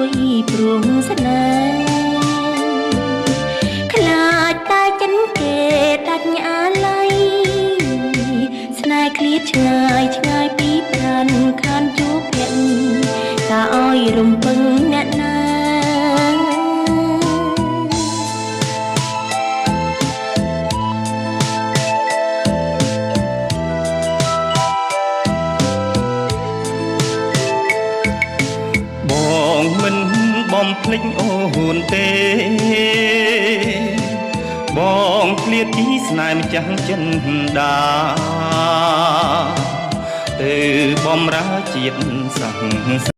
យព្រោះស្នេហ៍ខ្លាចតែចិនគេដាច់អាឡ័យស្នេហ៍ឃ្លាតឆ្ងាយឆ្ងាយពីប្រាណខានជួបភក្តិតាឲ្យរំពឹងអ្នកណាមិនបំភ្លេចអូនទេបងឃ្លាតពីស្នេហ៍ម្ចាស់ចិនដាទៅបំរើជាតិសង្